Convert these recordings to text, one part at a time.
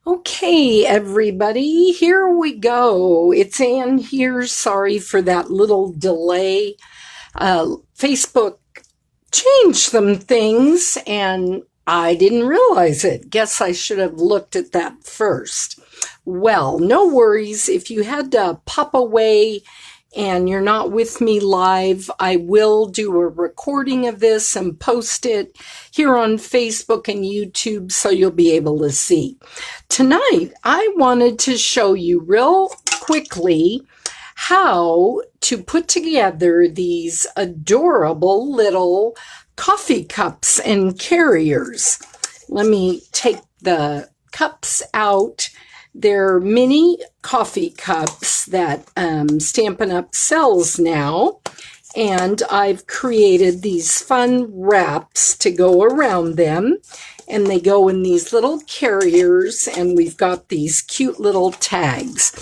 Okay, everybody, here we go. It's Ann here. Sorry for that little delay. Facebook changed some things and I didn't realize it. Guess I should have looked at that first. Well, no worries. If you had to pop away and you're not with me live, I will do a recording of this and post it here on Facebook and YouTube so you'll be able to see. Tonight, I wanted to show you real quickly how to put together these adorable little coffee cups and carriers. Let me take the cups out. They're mini coffee cups that Stampin Up sells now, and I've created these fun wraps to go around them, and they go in these little carriers, and we've got these cute little tags.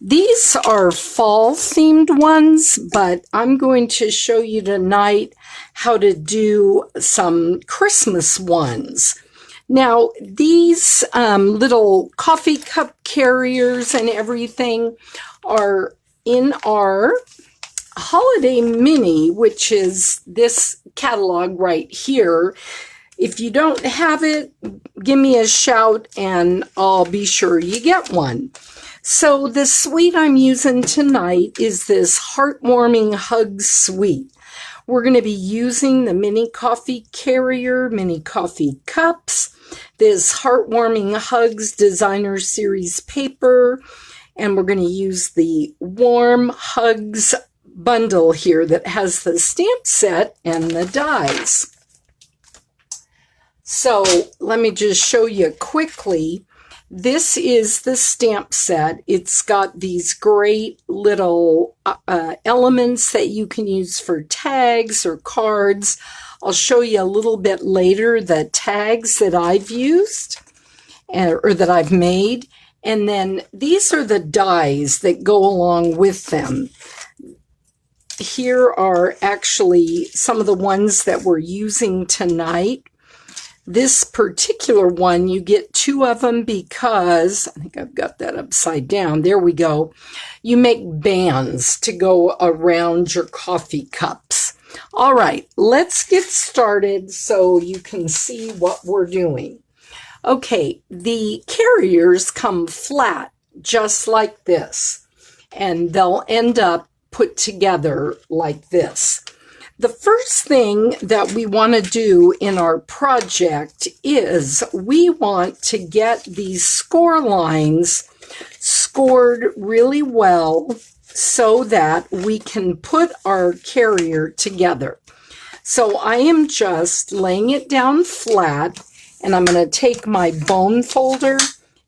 These are fall-themed ones, but I'm going to show you tonight how to do some Christmas ones. Now, these little coffee cup carriers and everything are in our Holiday Mini, which is this catalog right here. If you don't have it, give me a shout and I'll be sure you get one. So the suite I'm using tonight is this Heartwarming Hugs suite. We're going to be using the mini coffee carrier, mini coffee cups, this Heartwarming Hugs Designer Series paper, and we're going to use the Warm Hugs bundle here that has the stamp set and the dies. So let me just show you quickly. This is the stamp set. It's got these great little elements that you can use for tags or cards. I'll show you a little bit later the tags that I've used or that I've made. And then these are the dies that go along with them. Here are actually some of the ones that we're using tonight. This particular one, you get two of them because, I think I've got that upside down. There we go. You make bands to go around your coffee cups. All right, let's get started so you can see what we're doing. Okay, the carriers come flat, just like this, and they'll end up put together like this. The first thing that we want to do in our project is we want to get these score lines scored really well so that we can put our carrier together. So I am just laying it down flat, and I'm going to take my bone folder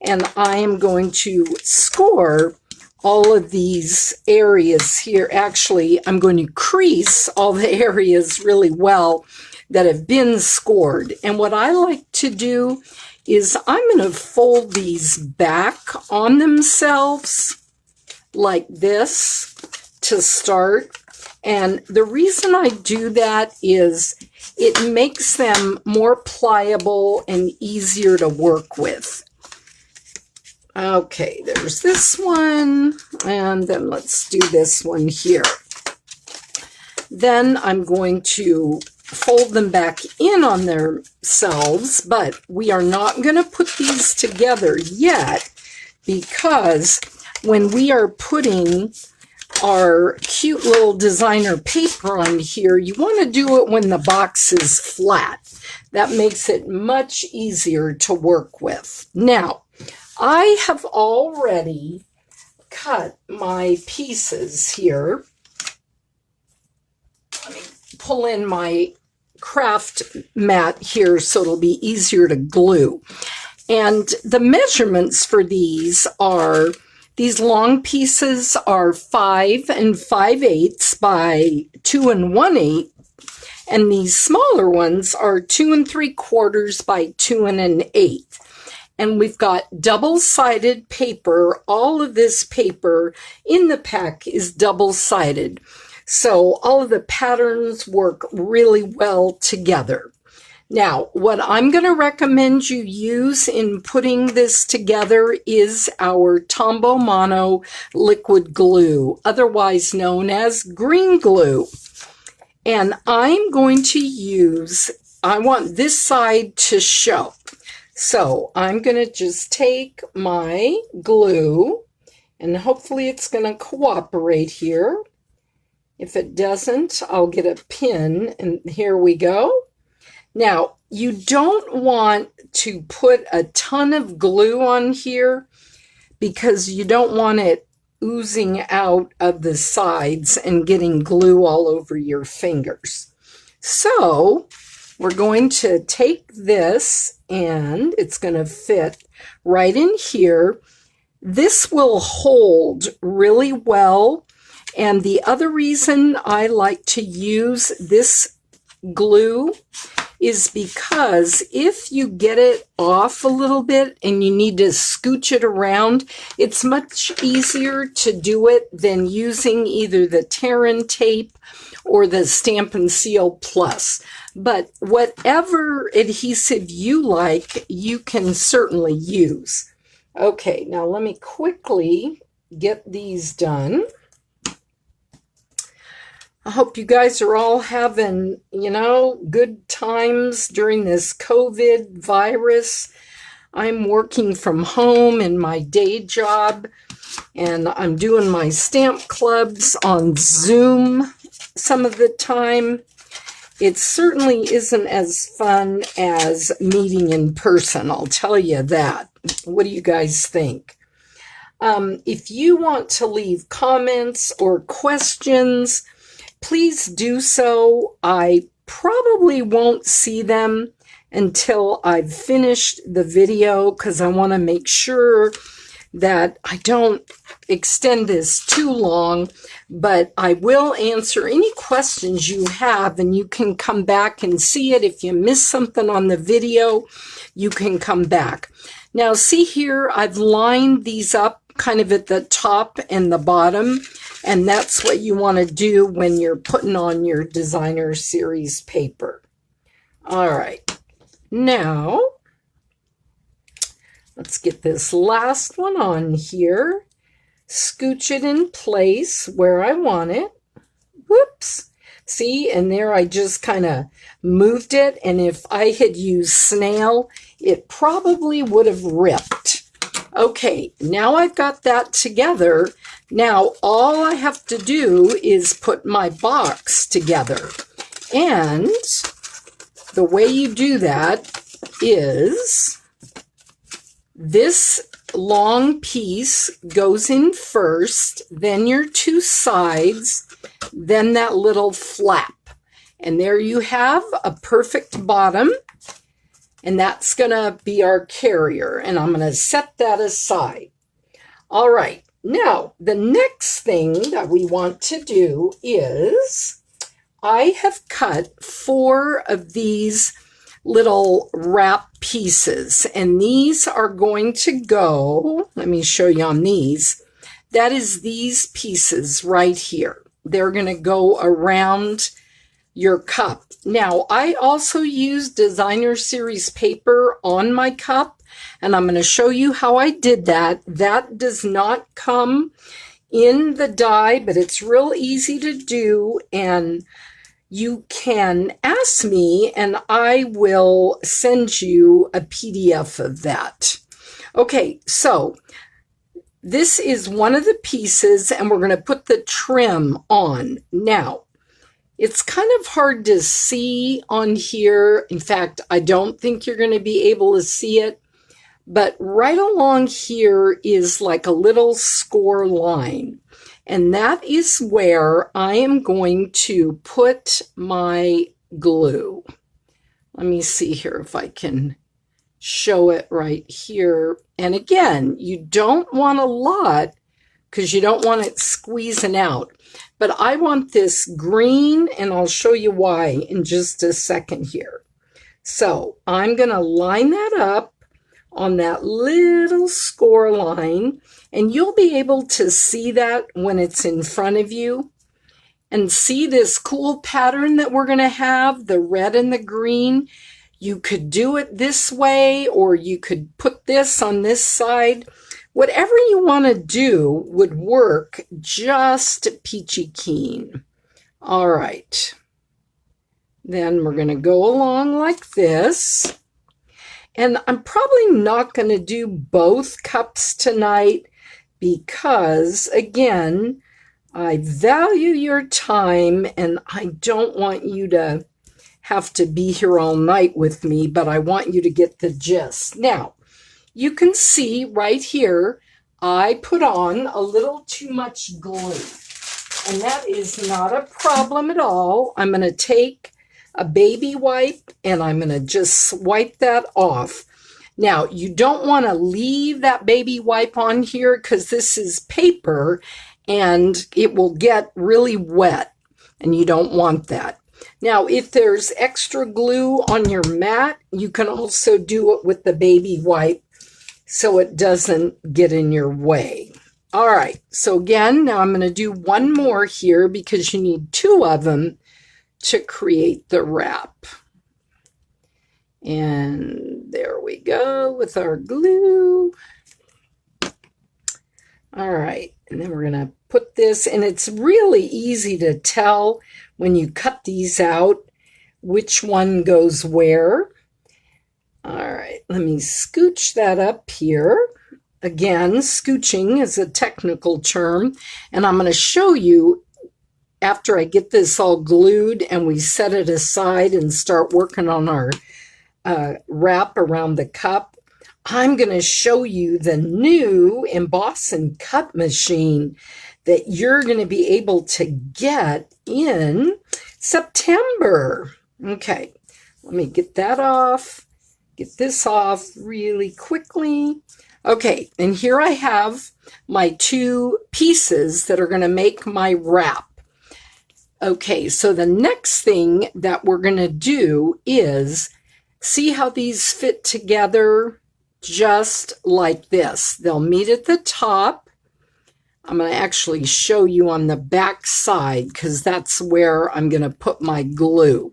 and I am going to score all of these areas here. Actually, I'm going to crease all the areas really well that have been scored. And what I like to do is I'm going to fold these back on themselves like this to start. And the reason I do that is it makes them more pliable and easier to work with. Okay, there's this one, and then let's do this one here. Then I'm going to fold them back in on themselves, but we are not going to put these together yet because when we are putting our cute little designer paper on here, you want to do it when the box is flat. That makes it much easier to work with. Now, I have already cut my pieces here. Let me pull in my craft mat here so it'll be easier to glue. And the measurements for these are, these long pieces are 5 5/8 by 2 1/8, and these smaller ones are 2 3/4 by 2 1/8. And we've got double-sided paper. All of this paper in the pack is double-sided. So all of the patterns work really well together. Now, what I'm going to recommend you use in putting this together is our Tombow Mono liquid glue, otherwise known as green glue. And I'm going to use, I want this side to show. So I'm going to just take my glue, and hopefully it's going to cooperate here. If it doesn't, I'll get a pin, and here we go. Now, you don't want to put a ton of glue on here because you don't want it oozing out of the sides and getting glue all over your fingers. So, we're going to take this and it's going to fit right in here. This will hold really well. And the other reason I like to use this glue is because if you get it off a little bit and you need to scooch it around, it's much easier to do it than using either the tear-in tape or the Stampin' Seal Plus. But whatever adhesive you like, you can certainly use. Okay, now let me quickly get these done. I hope you guys are all having, good times during this COVID virus. I'm working from home in my day job, and I'm doing my stamp clubs on Zoom some of the time. It certainly isn't as fun as meeting in person, I'll tell you that. What do you guys think? If you want to leave comments or questions, please do so. I probably won't see them until I've finished the video because I want to make sure that I don't extend this too long, but I will answer any questions you have, and you can come back and see it. If you miss something on the video, you can come back. Now, see here, I've lined these up kind of at the top and the bottom, and that's what you want to do when you're putting on your designer series paper. All right, now let's get this last one on here. Scooch it in place where I want it. Whoops. See, and there I just kind of moved it, and if I had used snail, it probably would have ripped. Okay, now I've got that together. Now all I have to do is put my box together. And the way you do that is this long piece goes in first, then your two sides, then that little flap. And there you have a perfect bottom. And that's going to be our carrier. And I'm going to set that aside. All right. Now, the next thing that we want to do is I have cut 4 of these little wrap pieces. And these are going to go, let me show you on these. That is these pieces right here. They're going to go around your cup. Now, I also use designer series paper on my cup, and I'm going to show you how I did that. That does not come in the die, but it's real easy to do, and you can ask me, and I will send you a PDF of that. Okay, so this is one of the pieces, and we're going to put the trim on. Now, it's kind of hard to see on here. In fact, I don't think you're going to be able to see it. But right along here is like a little score line. And that is where I am going to put my glue. Let me see here if I can show it right here. And again, you don't want a lot because you don't want it squeezing out. But I want this green, and I'll show you why in just a second here. So I'm going to line that up on that little score line, and you'll be able to see that when it's in front of you. And see this cool pattern that we're going to have, the red and the green? You could do it this way, or you could put this on this side. Whatever you want to do would work just peachy keen. All right. Then we're going to go along like this. And I'm probably not going to do both cups tonight because, again, I value your time and I don't want you to have to be here all night with me, but I want you to get the gist. Now, you can see right here, I put on a little too much glue, and that is not a problem at all. I'm going to take a baby wipe and I'm going to just wipe that off. Now, you don't want to leave that baby wipe on here because this is paper and it will get really wet, and you don't want that. Now, if there's extra glue on your mat, you can also do it with the baby wipe so it doesn't get in your way. All right, so again, now I'm going to do one more here because you need 2 of them to create the wrap. And there we go with our glue. All right, and then we're going to put this, and it's really easy to tell when you cut these out which one goes where. All right, let me scooch that up here. Again, scooching is a technical term, and I'm going to show you after I get this all glued and we set it aside and start working on our wrap around the cup. I'm going to show you the new emboss and cut machine that you're going to be able to get in September. Okay, let me get that off. Get this off really quickly. Okay, and here I have my 2 pieces that are going to make my wrap. Okay, so the next thing that we're going to do is see how these fit together just like this. They'll meet at the top. I'm going to actually show you on the back side because that's where I'm going to put my glue.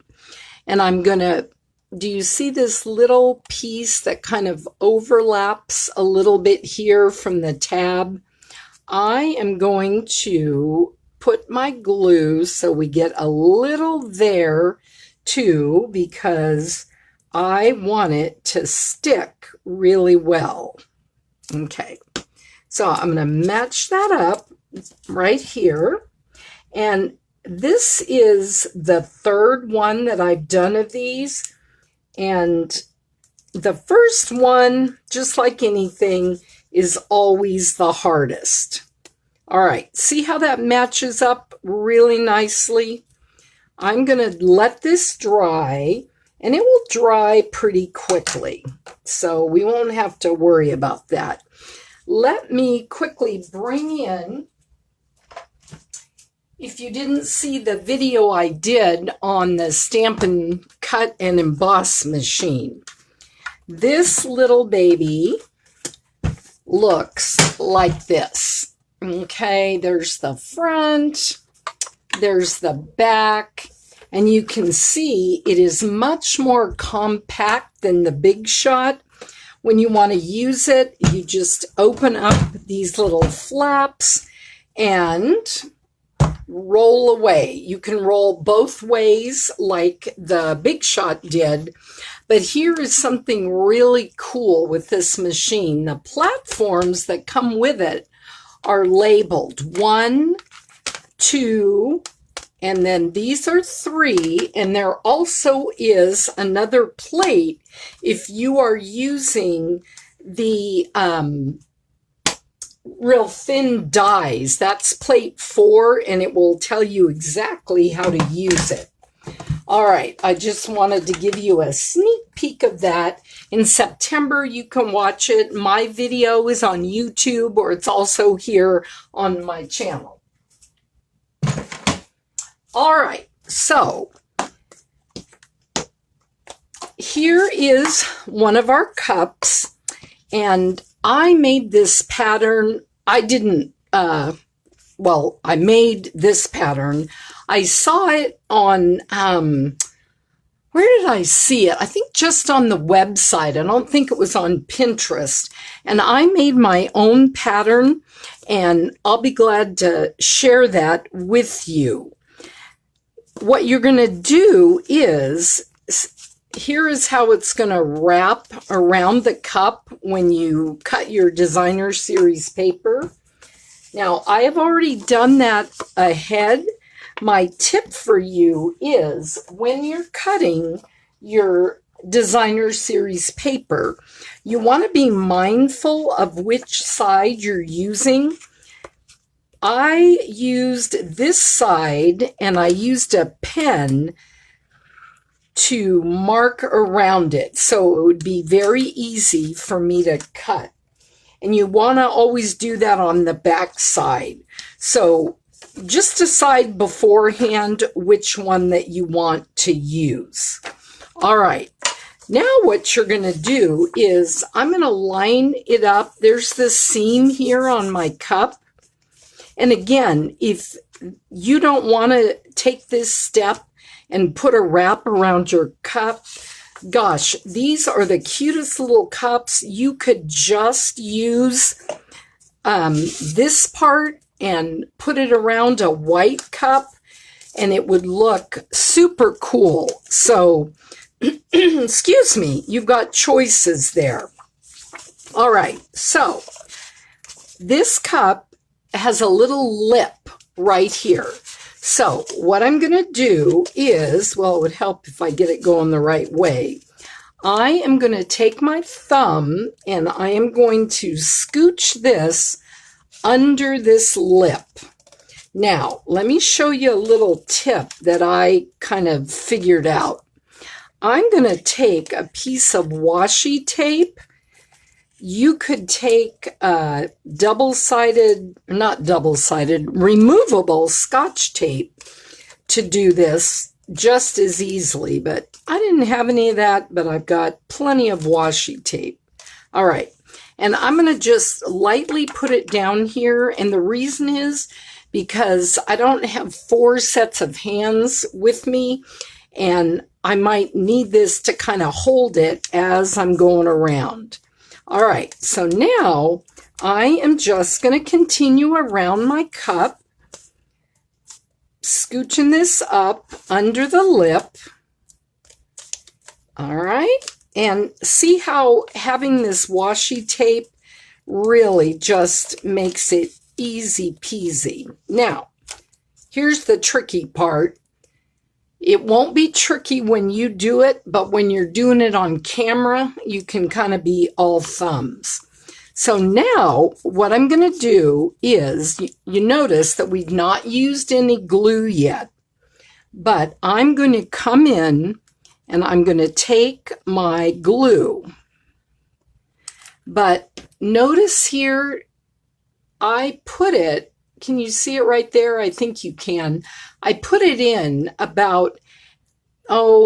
And I'm going to, do you see this little piece that kind of overlaps a little bit here from the tab? I am going to put my glue so we get a little there too, because I want it to stick really well. Okay, so I'm going to match that up right here. And this is the 3rd one that I've done of these. And the first one, just like anything, is always the hardest. All right, see how that matches up really nicely? I'm going to let this dry, and it will dry pretty quickly, so we won't have to worry about that. Let me quickly bring in, if you didn't see the video I did on the Stampin' Cut and Emboss machine, this little baby looks like this. Okay, there's the front, there's the back, and you can see it is much more compact than the Big Shot. When you want to use it, you just open up these little flaps and roll away. You can roll both ways like the Big Shot did, but here is something really cool with this machine. The platforms that come with it are labeled 1, 2, and then these are 3, and there also is another plate if you are using the real thin dies. That's plate 4, and it will tell you exactly how to use it. All right, I just wanted to give you a sneak peek of that. In September, you can watch it. My video is on YouTube, or it's also here on my channel. All right, so here is one of our cups, and I made this pattern. I didn't, well, I made this pattern. I saw it on, where did I see it? I think just on the website. I don't think it was on Pinterest. And I made my own pattern, and I'll be glad to share that with you. What you're going to do is, here is how it's going to wrap around the cup when you cut your designer series paper. Now, I have already done that ahead. My tip for you is when you're cutting your designer series paper, you want to be mindful of which side you're using. I used this side, and I used a pen to mark around it, so it would be very easy for me to cut. And you want to always do that on the back side. So just decide beforehand which one that you want to use. All right. Now what you're going to do is I'm going to line it up. There's this seam here on my cup. And again, if you don't want to take this step and put a wrap around your cup, gosh, these are the cutest little cups. You could just use this part and put it around a white cup, and it would look super cool. So, excuse me, you've got choices there. All right, so this cup has a little lip right here. So what I'm going to do is, well, it would help if I get it going the right way. I am going to take my thumb and I am going to scooch this under this lip. Now, let me show you a little tip that I kind of figured out. I'm going to take a piece of washi tape. You could take removable Scotch tape to do this just as easily, but I didn't have any of that, but I've got plenty of washi tape. All right, and I'm going to just lightly put it down here, and the reason is because I don't have 4 sets of hands with me, and I might need this to kind of hold it as I'm going around. All right, so now I am just going to continue around my cup, scooching this up under the lip. All right, and see how having this washi tape really just makes it easy peasy. Now, here's the tricky part. It won't be tricky when you do it, but when you're doing it on camera, you can kind of be all thumbs. So now what I'm going to do is, you notice that we've not used any glue yet, but I'm going to come in and I'm going to take my glue. But notice here, I put it, can you see it right there? I think you can. I put it in about,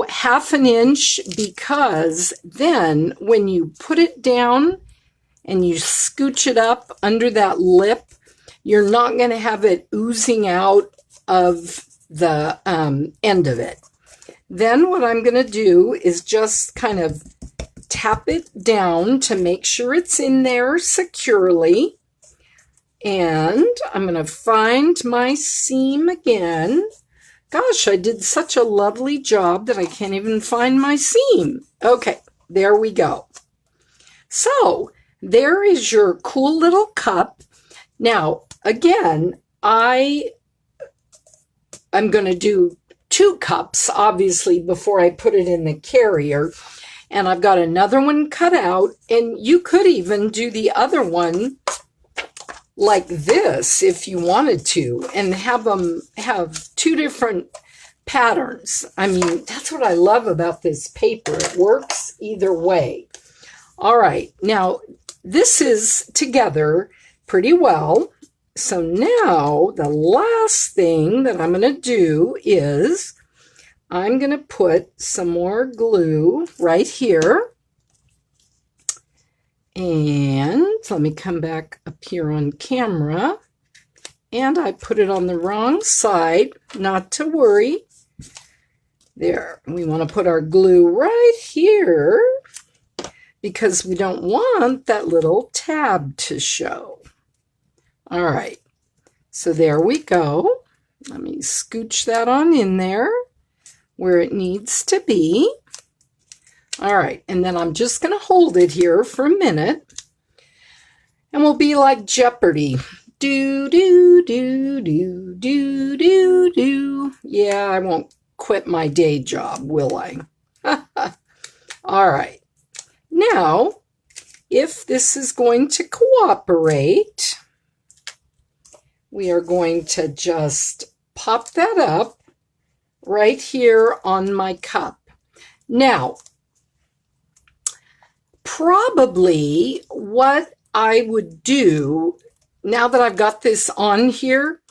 half an inch, because then when you put it down and you scooch it up under that lip, you're not going to have it oozing out of the end of it. Then what I'm going to do is just kind of tap it down to make sure it's in there securely. And I'm going to find my seam again. Gosh, I did such a lovely job that I can't even find my seam. Okay, there we go. So there is your cool little cup. Now, again, I'm going to do 2 cups, obviously, before I put it in the carrier. And I've got another one cut out, and you could even do the other one like this if you wanted to, and have them have 2 different patterns. I mean, that's what I love about this paper. It works either way. All right, now this is together pretty well. So now the last thing that I'm going to do is I'm going to put some more glue right here. And let me come back up here on camera. And I put it on the wrong side, not to worry. There, we want to put our glue right here because we don't want that little tab to show. All right, so there we go. Let me scooch that on in there where it needs to be. All right, and then I'm just going to hold it here for a minute, and we'll be like Jeopardy. Do, do, do, do, do, do, do. Yeah, I won't quit my day job, will I? All right. Now, if this is going to cooperate, we are going to just pop that up right here on my cup. Now, probably what I would do, now that I've got this on here,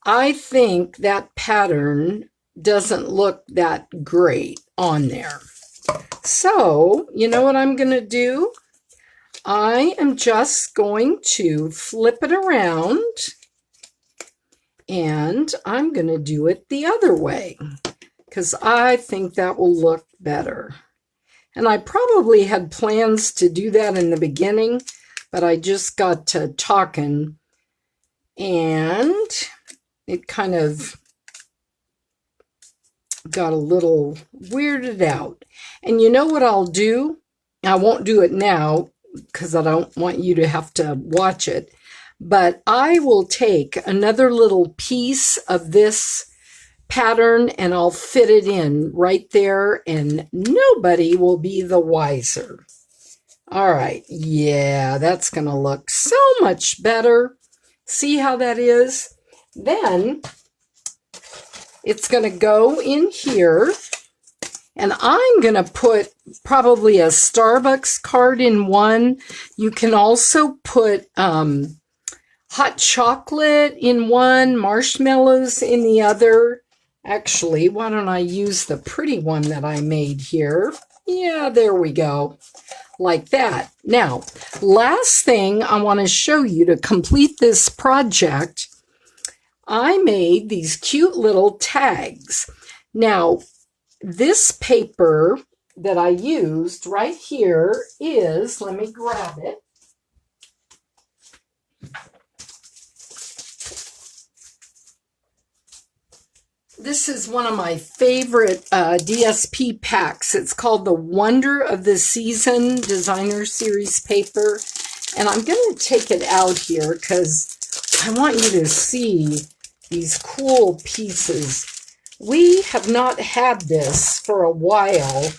I think that pattern doesn't look that great on there. So, you know what I'm going to do? I am just going to flip it around, and I'm going to do it the other way because I think that will look better. And I probably had plans to do that in the beginning, but I just got to talking, and it kind of got a little weirded out. And you know what I'll do? I won't do it now because I don't want you to have to watch it, but I will take another little piece of this pattern and I'll fit it in right there, and nobody will be the wiser. All right, yeah, that's going to look so much better. See how that is? Then it's going to go in here, and I'm going to put probably a Starbucks card in one. You can also put hot chocolate in one, marshmallows in the other. Actually, why don't I use the pretty one that I made here? Yeah, there we go. Like that. Now, last thing I want to show you to complete this project, I made these cute little tags. Now, this paper that I used right here is, let me grab it. This is one of my favorite DSP packs. It's called the Wonder of the Season Designer Series paper. And I'm going to take it out here because I want you to see these cool pieces. We have not had this for a while,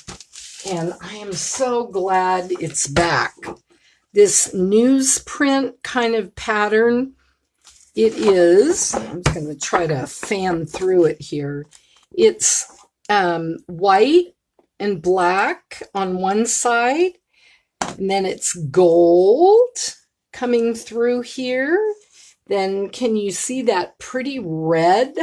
and I am so glad it's back. This newsprint kind of pattern. It is, I'm just going to try to fan through it here. It's white and black on one side, and then it's gold coming through here. Then can you see that pretty red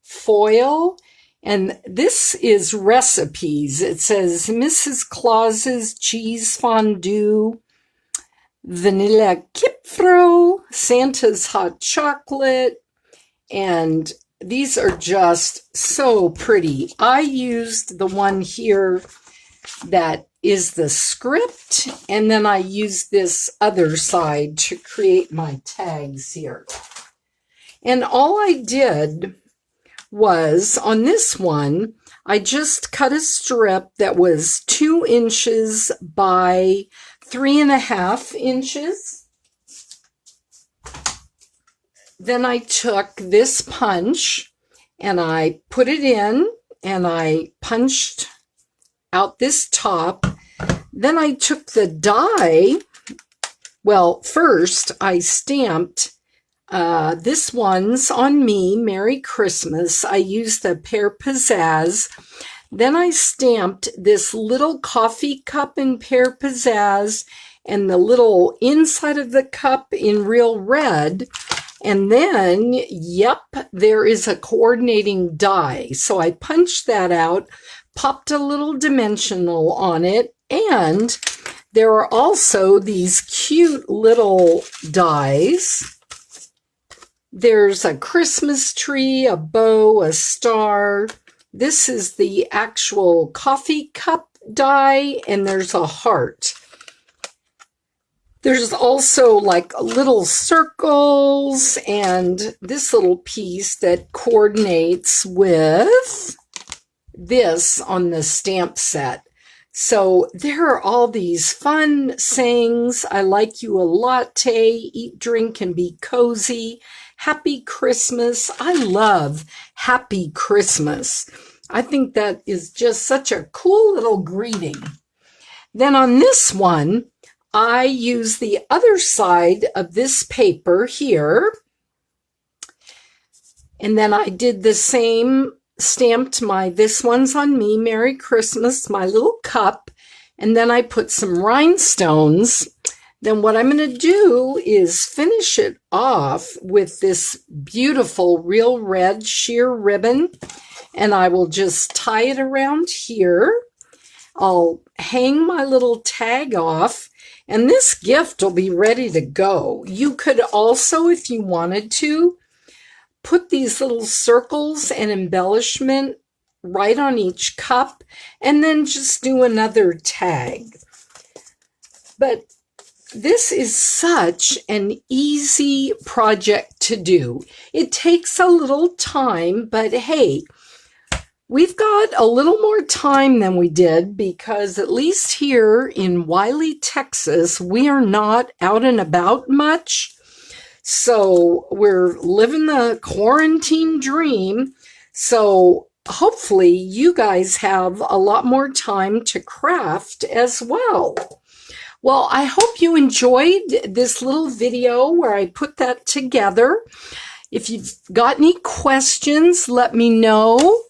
foil? And this is recipes. It says Mrs. Claus's cheese fondue, vanilla Kipfro, Santa's hot chocolate, and these are just so pretty. I used the one here that is the script, and then I used this other side to create my tags here. And all I did was, on this one, I just cut a strip that was 2 inches by 3.5 inches. Then I took this punch and I put it in and I punched out this top. Then I took the die. Well, first I stamped this one's on me, Merry Christmas. I used the Pear Pizzazz. Then I stamped this little coffee cup in Pear Pizzazz and the little inside of the cup in real red. And then, yep, there is a coordinating die. So I punched that out, popped a little dimensional on it, and there are also these cute little dies. There's a Christmas tree, a bow, a star, This is the actual coffee cup die, and there's a heart. There's also like little circles and this little piece that coordinates with this on the stamp set. So there are all these fun sayings. I like you a latte, eat, drink, and be cozy. Happy Christmas. I love Happy Christmas. I think that is just such a cool little greeting. Then on this one, I use the other side of this paper here. And then I did the same, stamped this one's on me, Merry Christmas, my little cup. And then I put some rhinestones. Then what I'm going to do is finish it off with this beautiful real red sheer ribbon. And I will just tie it around here. I'll hang my little tag off. And this gift will be ready to go. You could also, if you wanted to, put these little circles and embellishment right on each cup and then just do another tag. But this is such an easy project to do. It takes a little time, but hey, we've got a little more time than we did because at least here in Wiley, Texas, we are not out and about much. So we're living the quarantine dream. So hopefully you guys have a lot more time to craft as well. Well, I hope you enjoyed this little video where I put that together. If you've got any questions, let me know.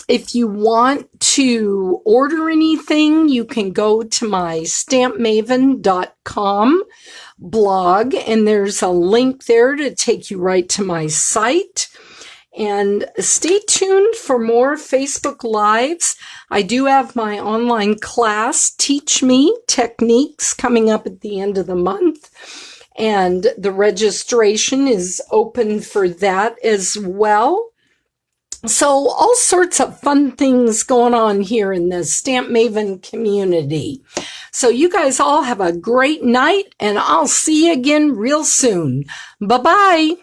If you want to order anything, you can go to my stampmaven.com blog, and there's a link there to take you right to my site. And stay tuned for more Facebook Lives. I do have my online class, Teach Me Techniques, coming up at the end of the month. And the registration is open for that as well. So all sorts of fun things going on here in the Stamp Maven community. So you guys all have a great night, and I'll see you again real soon. Bye-bye.